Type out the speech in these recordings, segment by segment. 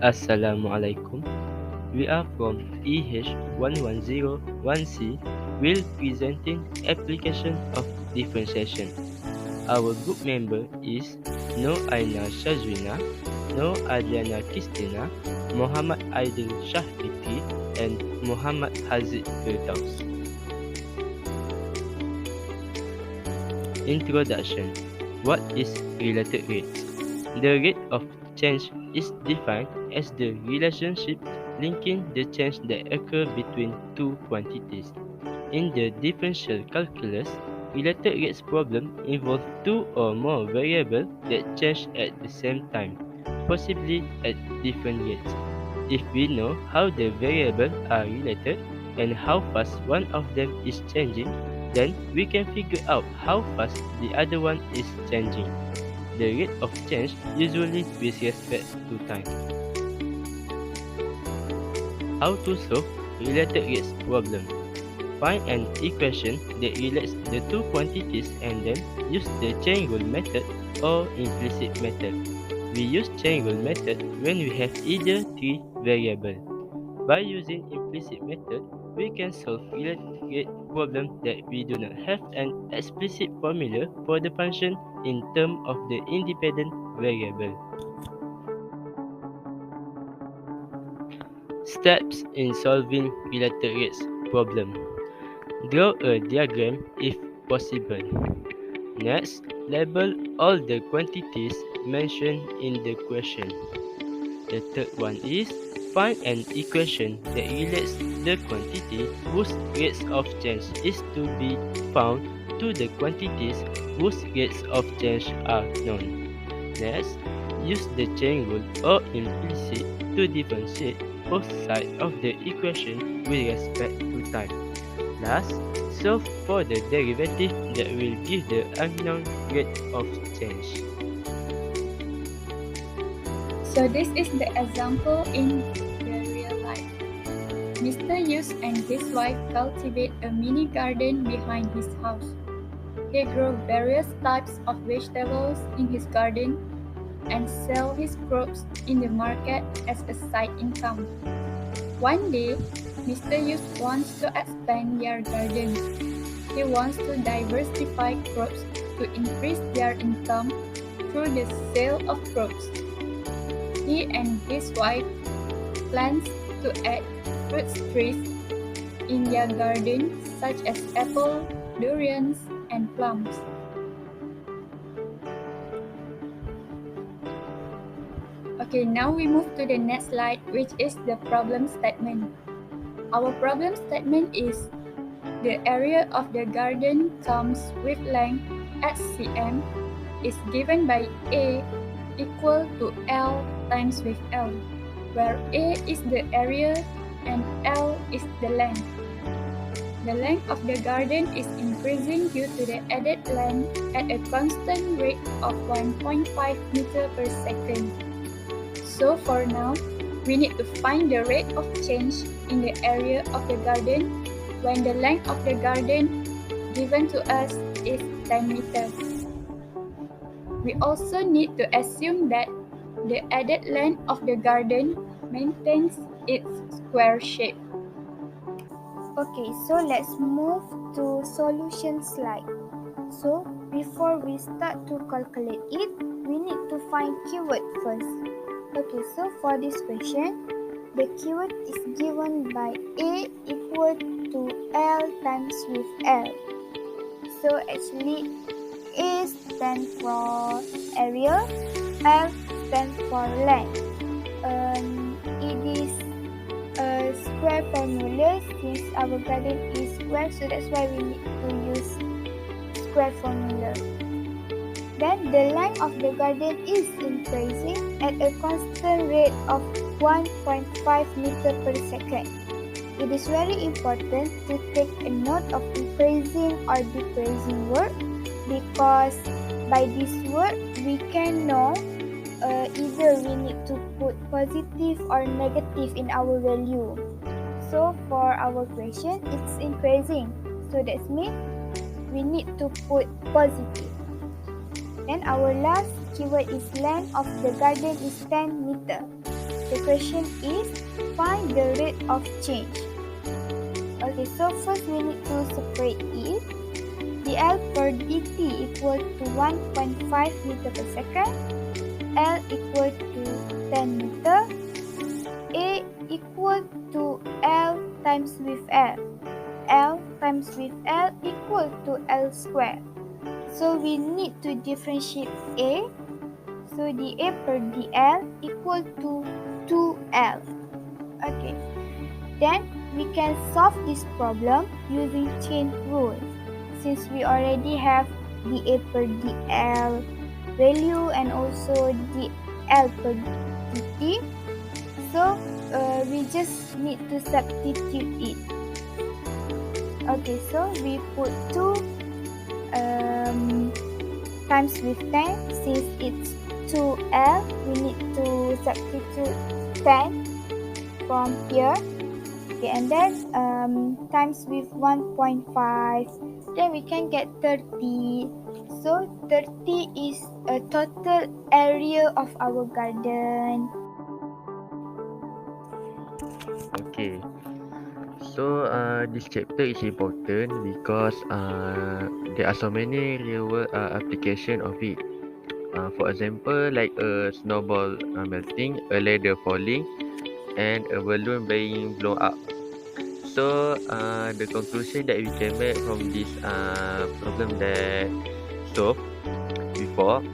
Assalamualaikum. We are from EH1101C, will presenting application of differentiation. Our group member is No Aina Shazwina, No Adriana Kristina, Muhammad Aidil Shahfiti, and Muhammad Hazid Firdaus. Introduction. What is related rates? The rate of change is defined as the relationship linking the change that occur between two quantities. In the differential calculus, related rates problem involve two or more variables that change at the same time, possibly at different rates. If we know how the variables are related and how fast one of them is changing, then we can figure out how fast the other one is changing. The rate of change usually with respect to time. How to solve related rates problem? Find an equation that relates the two quantities and then use the chain rule method or implicit method. We use chain rule method when we have either three variables. By using implicit method, we can solve related rate problem that we do not have an explicit formula for the function in terms of the independent variable. Steps in solving related rates problem. Draw a diagram if possible. Next, label all the quantities mentioned in the question. The third one is find an equation that relates the quantity whose rates of change is to be found to the quantities whose rates of change are known. Next, use the chain rule or implicit to differentiate both sides of the equation with respect to time. Last, solve for the derivative that will give the unknown rate of change. So this is the example in the real life. Mr. Yus and his wife cultivate a mini garden behind his house. He grows various types of vegetables in his garden and sell his crops in the market as a side income. One day, Mr. Yus wants to expand their garden. He wants to diversify crops to increase their income through the sale of crops. He and his wife plans to add fruit trees in their garden such as apple, durians, and plums. Okay, now we move to the next slide, which is the problem statement. Our problem statement is the area of the garden comes with length h cm is given by A equal to L times with L, where A is the area and L is the length. The length of the garden is increasing due to the added length at a constant rate of 1.5 meter per second. So for now, we need to find the rate of change in the area of the garden when the length of the garden given to us is 10 meters. We also need to assume that the added length of the garden maintains its square shape. Okay, so let's move to solution slide. So before we start to calculate it, we need to find keyword first. Okay, so for this question, the keyword is given by A equal to L times with L. So actually, A stands for area, L stands for length. It is a square formula since our garden is square, so that's why we need to use square formula. Then the length of the garden is increasing at a constant rate of 1.5 meter per second. It is very important to take a note of increasing or decreasing word because by this word we can know either we need to put positive or negative in our value. So for our question, it's increasing. So that means we need to put positive. Then our last keyword is length of the garden is 10 meter. the question is find the rate of change. Okay, so first we need to separate it. dl per dt equal to 1.5 meter per second, L equal to 10 meter, A equal to L times with L. L times with L equal to L square. So we need to differentiate A. So dA per dL equal to 2L. Okay. Then we can solve this problem using chain rule. Since we already have dA per dL value and also dL per dt, so we just need to substitute it. Okay, so we put 2 times with 10. Since it's 2L, we need to substitute 10 from here. Okay, and then times with 1.5, then we can get 30. So 30 is a total area of our garden. Okay. So this chapter is important because there are so many real world application of it. For example, like a snowball melting, a ladder falling, and a balloon being blown up. So the conclusion that we can make from this problem that solved before,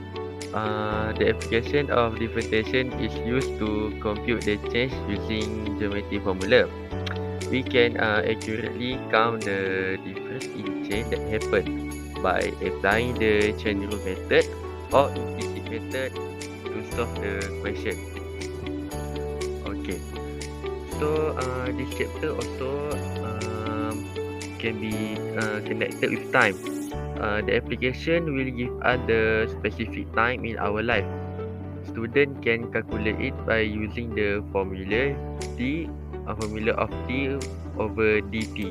the application of differentiation is used to compute the change using geometry formula. We can accurately count the difference in change that happen by applying the chain rule method or implicit method to solve the question. Okay, so this chapter also can be connected with time. The application will give us the specific time in our life. Student can calculate it by using the formula formula of t over dt.